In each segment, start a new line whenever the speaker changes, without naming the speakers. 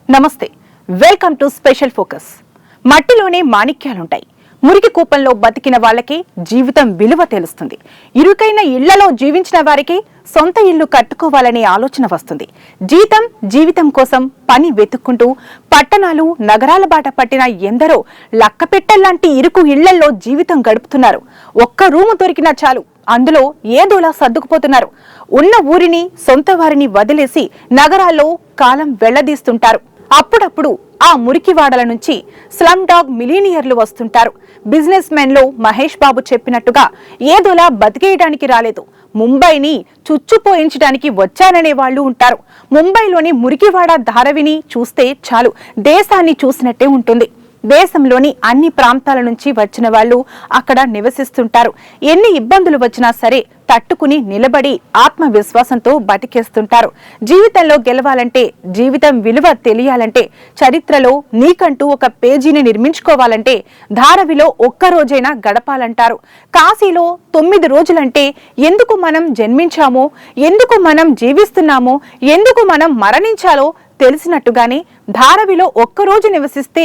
నమస్తే, welcome to special focus. మట్టిలోనే మాణిక్యాలుంటాయి. మురికి కూపంలో బతికిన వాళ్ళకి జీవితం విలువ తెలుస్తుంది. ఇరుకైన ఇళ్లలో జీవించిన వారికి సొంత ఇల్లు కట్టుకోవాలనే ఆలోచన వస్తుంది. జీవితం కోసం పని వెతుక్కుంటూ పట్టణాలు నగరాల బాట పట్టిన ఎందరో లక్కపెట్టెల్లాంటి ఇరుకు ఇళ్లలో జీవితం గడుపుతున్నారు. ఒక్క రూము దొరికినా చాలు, అందులో ఏదోలా సర్దుకుపోతున్నారు. ఉన్న ఊరిని సొంత వారిని వదిలేసి నగరాల్లో కాలం వెళ్లదీస్తుంటారు. అప్పుడప్పుడు ఆ మురికివాడల నుంచి స్లమ్ డాగ్ మిలీనియర్లు వస్తుంటారు. బిజినెస్ మెన్ లో మహేష్ బాబు చెప్పినట్టుగా ఏదోలా బతికేయడానికి రాలేదు, ముంబైని చుచ్చుపోయించడానికి వచ్చాననే వాళ్ళు ఉంటారు. ముంబైలోని మురికివాడ ధారవిని చూస్తే చాలు, దేశాన్ని చూసినట్టే ఉంటుంది. దేశంలోని అన్ని ప్రాంతాల నుంచి వచ్చిన వాళ్ళు అక్కడ నివసిస్తుంటారు. ఎన్ని ఇబ్బందులు వచ్చినా సరే తట్టుకుని నిలబడి ఆత్మవిశ్వాసంతో బతికేస్తుంటారు. జీవితంలో గెలవాలంటే, జీవితం విలువ తెలియాలంటే, చరిత్రలో నీకంటూ ఒక పేజీని నిర్మించుకోవాలంటే ధారవిలో ఒక్కరోజైనా గడపాలంటారు. కాశీలో 9 రోజులంటే ఎందుకు మనం జన్మించామో, ఎందుకు మనం జీవిస్తున్నామో, ఎందుకు మనం మరణించాలో తెలిసినట్టుగానే ధారవిలో ఒక్కరోజు నివసిస్తే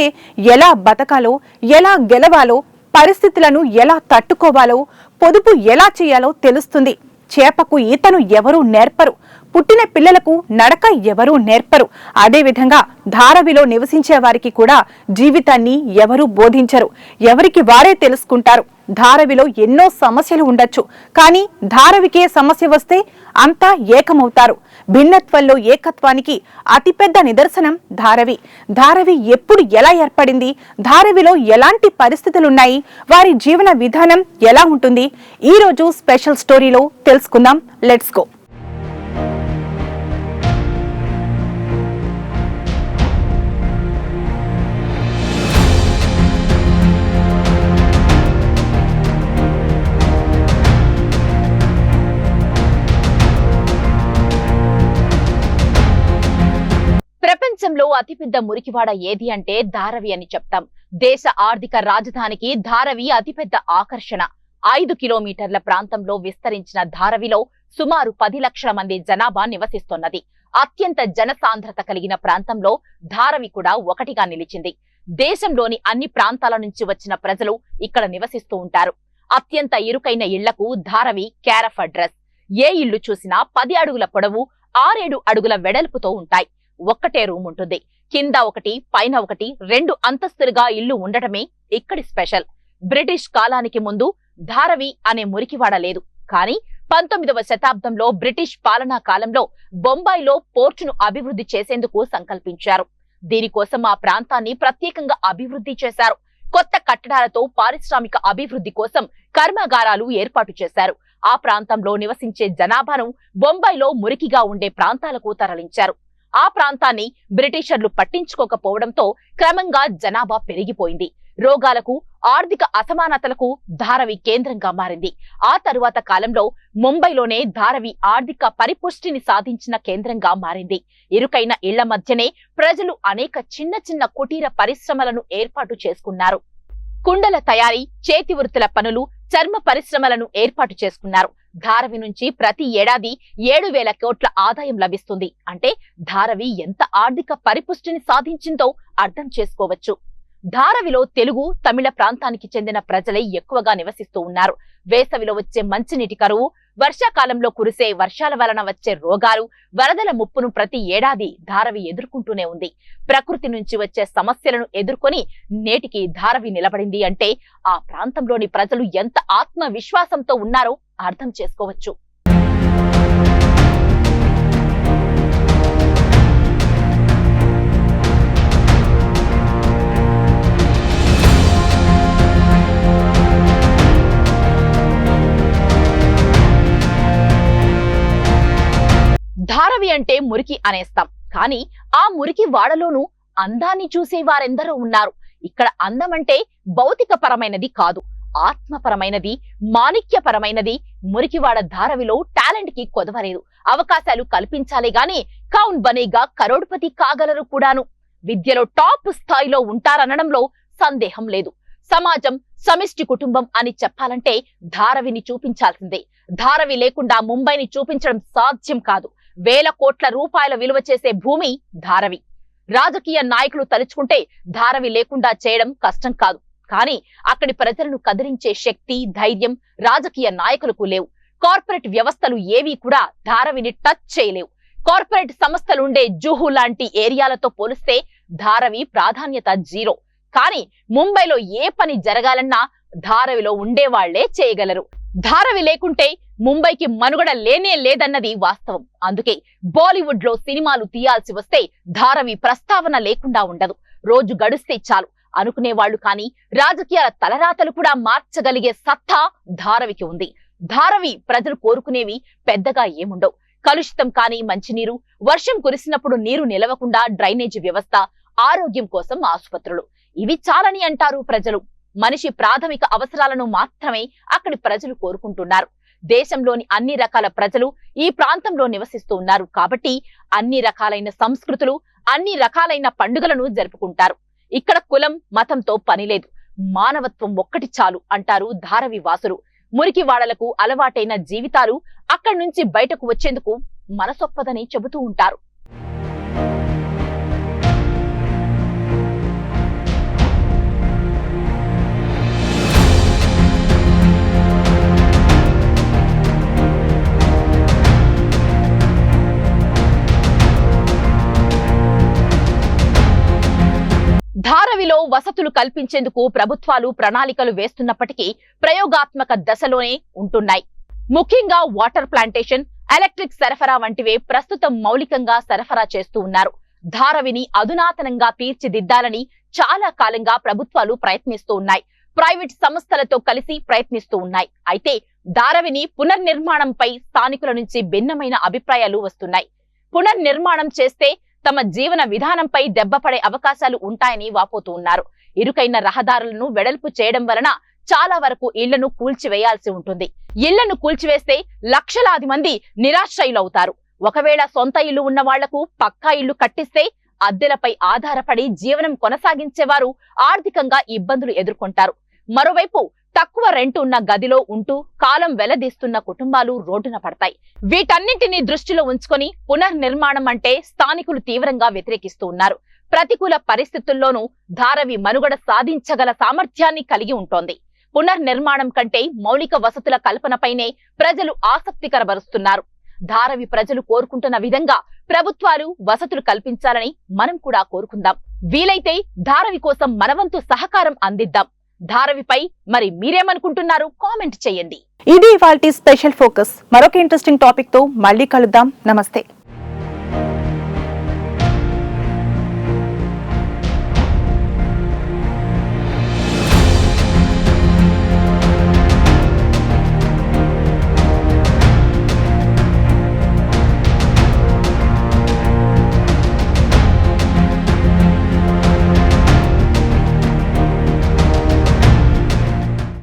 ఎలా బతకాలో, ఎలా గెలవాలో, పరిస్థితులను ఎలా తట్టుకోవాలో, పొదుపు ఎలా చేయాలో తెలుస్తుంది. చేపకు ఈతను ఎవరూ నేర్పరు, పుట్టిన పిల్లలకు నడక ఎవరూ నేర్పరు. అదేవిధంగా ధారవిలో నివసించే వారికి కూడా జీవితాన్ని ఎవరూ బోధించరు, ఎవరికి వారే తెలుసుకుంటారు. ధారవిలో ఎన్నో సమస్యలు ఉండొచ్చు, కానీ ధారవికే సమస్య వస్తే అంతా ఏకమవుతారు. భిన్నత్వంలో ఏకత్వానికి అతిపెద్ద నిదర్శనం ధారవి. ధారవి ఎప్పుడు ఎలా ఏర్పడింది, ధారవిలో ఎలాంటి పరిస్థితులున్నాయి, వారి జీవన విధానం ఎలా ఉంటుంది, ఈ రోజు స్పెషల్ స్టోరీలో తెలుసుకుందాం. Let's go.
ప్రపంచంలో అతిపెద్ద మురికివాడ ఏది అంటే ధారవి అని చెప్తాం. దేశ ఆర్థిక రాజధానికి ధారవి అతిపెద్ద ఆకర్షణ. 5 కిలోమీటర్ల ప్రాంతంలో విస్తరించిన ధారవిలో సుమారు 10 లక్షల మంది జనాభా నివసిస్తున్నది. అత్యంత జనసాంద్రత కలిగిన ప్రాంతంలో ధారవి కూడా ఒకటిగా నిలిచింది. దేశంలోని అన్ని ప్రాంతాల నుంచి వచ్చిన ప్రజలు ఇక్కడ నివసిస్తూ ఉంటారు. అత్యంత ఇరుకైన ఇళ్లకు ధారవి కేరఫ్ అడ్రస్. ఏ ఇళ్లు చూసినా 10 అడుగుల పొడవు, 6-7 అడుగుల వెడల్పుతో ఉంటాయి. ఒక్కటే రూమ్ ఉంటుంది. కింద ఒకటి, పైన ఒకటి, 2 అంతస్తులుగా ఇల్లు ఉండటమే ఇక్కడి స్పెషల్. బ్రిటిష్ కాలానికి ముందు ధారవి అనే మురికివాడ లేదు. కానీ 19వ శతాబ్దంలో బ్రిటిష్ పాలనా కాలంలో బొంబాయిలో పోర్టును అభివృద్ధి చేసేందుకు సంకల్పించారు. దీనికోసం ఆ ప్రాంతాన్ని ప్రత్యేకంగా అభివృద్ధి చేశారు. కొత్త కట్టడాలతో పారిశ్రామిక అభివృద్ధి కోసం కర్మాగారాలు ఏర్పాటు చేశారు. ఆ ప్రాంతంలో నివసించే జనాభాను బొంబాయిలో మురికిగా ఉండే ప్రాంతాలకు తరలించారు. ఆ ప్రాంతాన్ని బ్రిటిషర్లు పట్టించుకోకపోవడంతో క్రమంగా జనాభా పెరిగిపోయింది. రోగాలకు, ఆర్థిక అసమానతలకు ధారవి కేంద్రంగా మారింది. ఆ తరువాత కాలంలో ముంబైలోనే ధారవి ఆర్థిక పరిపుష్టిని సాధించిన కేంద్రంగా మారింది. ఇరుకైన ఇళ్ల మధ్యనే ప్రజలు అనేక చిన్న చిన్న కుటీర పరిశ్రమలను ఏర్పాటు చేసుకున్నారు. కుండల తయారీ, చేతి వృత్తుల పనులు, చర్మ పరిశ్రమలను ఏర్పాటు చేసుకున్నారు. ధారవి నుంచి ప్రతి ఏడాది 7,000 కోట్ల ఆదాయం లభిస్తుంది. అంటే ధారవి ఎంత ఆర్థిక పరిపుష్టిని సాధించిందో అర్థం చేసుకోవచ్చు. ధారవిలో తెలుగు, తమిళ ప్రాంతానికి చెందిన ప్రజలే ఎక్కువగా నివసిస్తూ ఉన్నారు. వేసవిలో వచ్చే మంచినీటి కరువు, వర్షాకాలంలో కురిసే వర్షాల వలన వచ్చే రోగాలు, వరదల ముప్పును ప్రతి ఏడాది ధారవి ఎదుర్కొంటూనే ఉంది. ప్రకృతి నుంచి వచ్చే సమస్యలను ఎదుర్కొని నేటికి ధారవి నిలబడింది అంటే ఆ ప్రాంతంలోని ప్రజలు ఎంత ఆత్మవిశ్వాసంతో ఉన్నారో అర్థం చేసుకోవచ్చు. ధారవి అంటే మురికి అనేస్తాం, కానీ ఆ మురికి వాడలోనూ అందాన్ని చూసే వారెందరో ఉన్నారు. ఇక్కడ అందం అంటే భౌతిక పరమైనది కాదు, ఆత్మపరమైనది, మాణిక్యపరమైనది. మురికివాడ ధారవిలో టాలెంట్ కి కొదవలేదు. అవకాశాలు కల్పించాలే గాని కౌన్ బనేగా కరోడ్పతి కాగలరు కూడాను. విద్యలో టాప్ స్థాయిలో ఉంటారనడంలో సందేహం లేదు. సమాజం, సమిష్టి కుటుంబం అని చెప్పాలంటే ధారవిని చూపించాల్సిందే. ధారవి లేకుండా ముంబైని చూపించడం సాధ్యం కాదు. వేల కోట్ల రూపాయల విలువ చేసే భూమి ధారవి. రాజకీయ నాయకులు తలుచుకుంటే ధారావి లేకుండా చేయడం కష్టం కాదు. కానీ అక్కడి ప్రజలను కదిలించే శక్తి, ధైర్యం రాజకీయ నాయకులకు లేవు. కార్పొరేట్ వ్యవస్థలు ఏవీ కూడా ధారావిని టచ్ చేయలేవు. కార్పొరేట్ సంస్థలుండే జూహు లాంటి ఏరియాలతో పోలిస్తే ధారావి ప్రాధాన్యత జీరో. కానీ ముంబైలో ఏ పని జరగాలన్నా ధారావిలో ఉండేవాళ్లే చేయగలరు. ధారావి లేకుంటే ముంబైకి మనుగడ లేనే లేదన్నది వాస్తవం. అందుకే బాలీవుడ్ లో సినిమాలు తీయాల్సి వస్తే ధారావి ప్రస్తావన లేకుండా ఉండదు. రోజు గడిస్తే చాలు అనుకునేవాళ్లు కానీ రాజకీయాల తలరాతలు కూడా మార్చగలిగే సత్తా ధారావికి ఉంది. ధారావి ప్రజలు కోరుకునేవి పెద్దగా ఏముండవు. కలుషితం కాని మంచినీరు, వర్షం కురిసినప్పుడు నీరు నిలవకుండా డ్రైనేజీ వ్యవస్థ, ఆరోగ్యం కోసం ఆసుపత్రులు, ఇవి చాలని అంటారు ప్రజలు. మనిషి ప్రాథమిక అవసరాలను మాత్రమే అక్కడి ప్రజలు కోరుకుంటున్నారు. దేశంలోని అన్ని రకాల ప్రజలు ఈ ప్రాంతంలో నివసిస్తూ ఉన్నారు కాబట్టి అన్ని రకాలైన సంస్కృతులు, అన్ని రకాలైన పండుగలను జరుపుకుంటారు. ఇక్కడ కులం, మతంతో పనిలేదు, మానవత్వం ఒక్కటి చాలు అంటారు ధారావి వాసులు. మురికి వాడలకు అలవాటైన జీవితాలు అక్కడి నుంచి బయటకు వచ్చేందుకు మనసొప్పదని చెబుతూ ఉంటారు. ధారావిలో వసతులు కల్పించేందుకు ప్రభుత్వాలు ప్రణాళికలు వేస్తున్నప్పటికీ ప్రయోగాత్మక దశలోనే ఉంటున్నాయి. ముఖ్యంగా వాటర్ ప్లాంటేషన్, ఎలక్ట్రిక్ సరఫరా వంటివే ప్రస్తుతం మౌలికంగా సరఫరా చేస్తూ ఉన్నారు. ధారావిని అధునాతనంగా తీర్చిదిద్దాలని చాలా కాలంగా ప్రభుత్వాలు ప్రయత్నిస్తూ ఉన్నాయి. ప్రైవేట్ సంస్థలతో కలిసి ప్రయత్నిస్తూ ఉన్నాయి. అయితే ధారావిని పునర్నిర్మాణంపై స్థానికుల నుంచి భిన్నమైన అభిప్రాయాలు వస్తున్నాయి. పునర్నిర్మాణం చేస్తే తమ జీవన విధానంపై దెబ్బపడే అవకాశాలు ఉంటాయని వాపోతూ ఉన్నారు. ఇరుకైన రహదారులను వెడల్పు చేయడం వలన చాలా వరకు ఇళ్లను కూల్చివేయాల్సి ఉంటుంది. ఇళ్లను కూల్చివేస్తే లక్షలాది మంది నిరాశ్రయులవుతారు. ఒకవేళ సొంత ఇల్లు ఉన్న వాళ్లకు పక్కా ఇల్లు కట్టిస్తే అద్దెలపై ఆధారపడి జీవనం కొనసాగించేవారు ఆర్థికంగా ఇబ్బందులు ఎదుర్కొంటారు. మరోవైపు తక్కువ రెంట్ ఉన్న గదిలో ఉంటూ కాలం వెలదీస్తున్న కుటుంబాలు రోడ్డున పడతాయి. వీటన్నింటినీ దృష్టిలో ఉంచుకొని పునర్నిర్మాణం అంటే స్థానికులు తీవ్రంగా వ్యతిరేకిస్తూ ఉన్నారు. ప్రతికూల పరిస్థితుల్లోనూ ధారావి మనుగడ సాధించగల సామర్థ్యాన్ని కలిగి ఉంటోంది. పునర్నిర్మాణం కంటే మౌలిక వసతుల కల్పనపైనే ప్రజలు ఆసక్తి కనబరుస్తున్నారు. ధారావి ప్రజలు కోరుకుంటున్న విధంగా ప్రభుత్వాలు వసతులు కల్పించాలని మనం కూడా కోరుకుందాం. వీలైతే ధారావి కోసం మనవంతు సహకారం అందిద్దాం. ధారావిపై మరి మీరేమనుకుంటున్నారు? కామెంట్ చేయండి.
ఇది ఇవాల్టి స్పెషల్ ఫోకస్. మరొక ఇంట్రెస్టింగ్ టాపిక్ తో మళ్ళీ కలుద్దాం. నమస్తే.